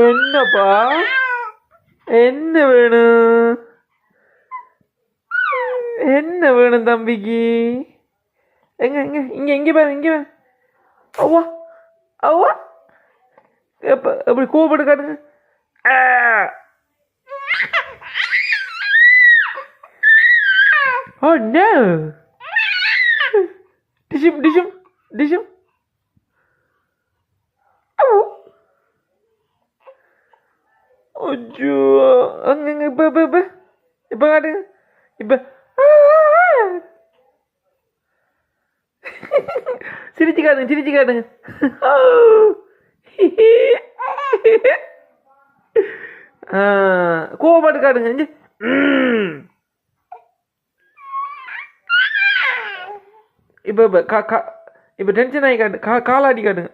என்னப்பா என்ன வேணும்? என்ன வேணும் தம்பிக்கு? எங்க எங்க இங்க இங்க பாரு இங்க பாரு. அவ்வா அவ்வா எப்ப அப்படி கோபப்பட்டு காட்டுங்க. ஆ. Oh no! டிஷும் டிஷும் டிஷும். அச்சோ அங்க இங்க இப்ப இப்ப இப்ப இப்ப காட்டுங்க இப்ப. சிரிச்சு காட்டுங்க சிரிச்சு காட்டுங்க. கோவப்பாட்டு காட்டுங்க இங்க. இப்ப இப்ப இப்ப டென்ஷன் ஆகி காட்டு காலாடி காட்டுங்க.